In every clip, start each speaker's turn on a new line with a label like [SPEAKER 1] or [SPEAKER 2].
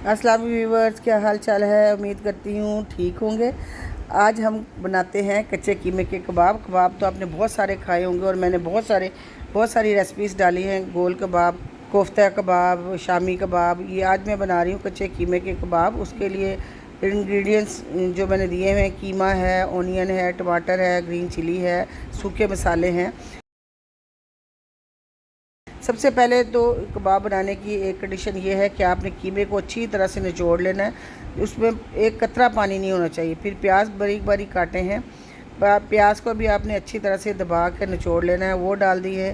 [SPEAKER 1] अस्सलाम व्यूवर्स, क्या हाल चाल है। उम्मीद करती हूँ ठीक होंगे। आज हम बनाते हैं कच्चे कीमे के कबाब। कबाब तो आपने बहुत सारे खाए होंगे और मैंने बहुत सारी रेसिपीज़ डाली हैं। गोल कबाब, कोफ्ता कबाब, शामी कबाब। ये आज मैं बना रही हूँ कच्चे कीमे के कबाब। उसके लिए इंग्रेडिएंट्स जो मैंने दिए हैं, कीमा है, ऑनियन है, टमाटर है, ग्रीन चिली है, सूखे मसाले हैं। सबसे पहले तो कबाब बनाने की एक कंडीशन ये है कि आपने कीमे को अच्छी तरह से निचोड़ लेना है। उसमें एक कतरा पानी नहीं होना चाहिए। फिर प्याज बारीक बारीक काटे हैं, प्याज को भी आपने अच्छी तरह से दबा कर निचोड़ लेना है, वो डाल दिए।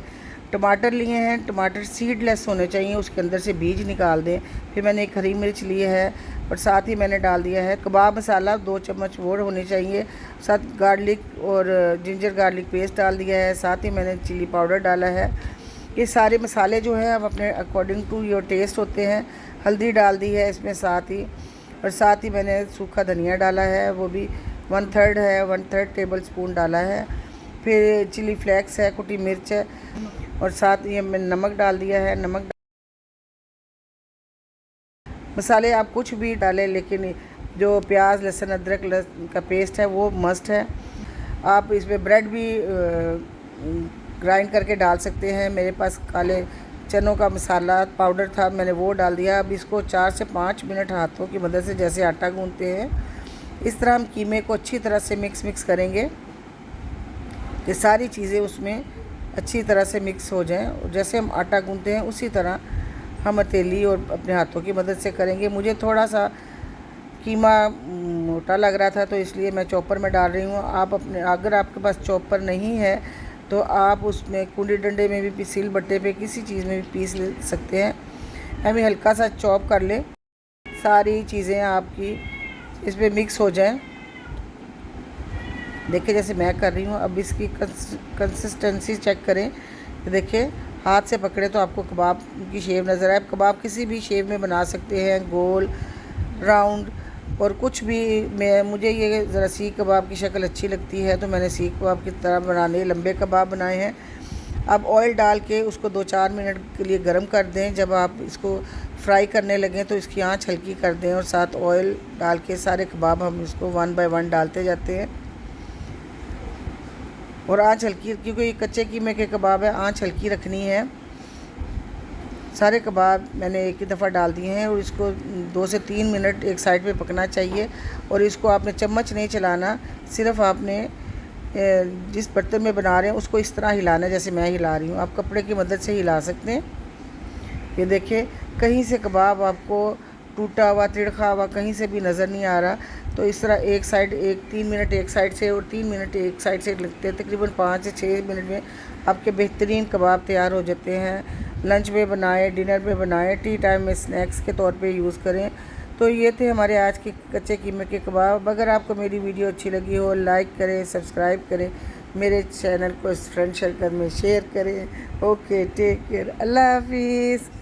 [SPEAKER 1] टमाटर लिए हैं, टमाटर सीडलेस होने चाहिए, उसके अंदर से बीज निकाल दें। फिर मैंने एक हरी मिर्च ली है और साथ ही मैंने डाल दिया है कबाब मसाला, 2 चम्मच वो होनी चाहिए। साथ गार्लिक और जिंजर गार्लिक पेस्ट डाल दिया है। साथ ही मैंने चिली पाउडर डाला है। ये सारे मसाले जो हैं हम अपने अकॉर्डिंग टू योर टेस्ट होते हैं। हल्दी डाल दी है इसमें साथ ही, और साथ ही मैंने सूखा धनिया डाला है, वो भी 1/3 है, 1/3 टेबल स्पून डाला है। फिर चिली फ्लेक्स है, कुटी मिर्च है, और साथ ये मैंने नमक डाल दिया है। मसाले आप कुछ भी डालें, लेकिन जो प्याज लहसुन अदरक का पेस्ट है वो मस्ट है। आप इसमें ब्रेड भी ग्राइंड करके डाल सकते हैं। मेरे पास काले चनों का मसाला पाउडर था, मैंने वो डाल दिया। अब इसको 4 से 5 मिनट हाथों की मदद से जैसे आटा गूंथते हैं, इस तरह हम कीमे को अच्छी तरह से मिक्स करेंगे। ये सारी चीज़ें उसमें अच्छी तरह से मिक्स हो जाएं, और जैसे हम आटा गूंथते हैं उसी तरह हम हथेली और अपने हाथों की मदद से करेंगे। मुझे थोड़ा सा कीमा मोटा लग रहा था, तो इसलिए मैं चॉपर में डाल रही हूँ। आप अपने अगर आपके पास चॉपर नहीं है तो आप उसमें कुंडी डंडे में भी सिल बट्टे पे किसी चीज़ में भी पीस ले सकते हैं। हमें हल्का सा चॉप कर लें, सारी चीज़ें आपकी इसमें मिक्स हो जाएं। देखिए जैसे मैं कर रही हूँ। अब इसकी कंसिस्टेंसी चेक करें। देखिए हाथ से पकड़े तो आपको कबाब की शेप नज़र आए। कबाब किसी भी शेप में बना सकते हैं, गोल, राउंड और कुछ भी। मुझे ये ज़रा सीख कबाब की शक्ल अच्छी लगती है, तो मैंने सीख कबाब की तरह बनाने लंबे कबाब बनाए हैं। अब ऑयल डाल के उसको 2-4 मिनट के लिए गर्म कर दें। जब आप इसको फ्राई करने लगें तो इसकी आंच हल्की कर दें, और साथ ऑयल डाल के सारे कबाब हम इसको 1 बाय 1 डालते जाते हैं। और आंच हल्की, क्योंकि ये कच्चे कीमे के कबाब है, आंच हल्की रखनी है। सारे कबाब मैंने एक ही दफ़ा डाल दिए हैं, और इसको 2 से 3 मिनट एक साइड पे पकना चाहिए। और इसको आपने चम्मच नहीं चलाना, सिर्फ आपने जिस बर्तन में बना रहे हैं उसको इस तरह हिलाना है जैसे मैं हिला रही हूँ। आप कपड़े की मदद से हिला सकते हैं। ये देखिए कहीं से कबाब आपको टूटा हुआ, तिड़खा हुआ कहीं से भी नज़र नहीं आ रहा। तो इस तरह एक साइड 3 मिनट एक साइड से और 3 मिनट एक साइड से लगते हैं। तकरीबन 5 से 6 मिनट में आपके बेहतरीन कबाब तैयार हो जाते हैं। लंच में बनाएं, डिनर में बनाएं, टी टाइम में स्नैक्स के तौर पे यूज़ करें। तो ये थे हमारे आज के कच्चे कीमे के कबाब। अगर आपको मेरी वीडियो अच्छी लगी हो, लाइक करें, सब्सक्राइब करें, मेरे चैनल को फ्रेंड सर्कल में शेयर करें। ओके, टेक केयर, अल्लाह हाफिज़।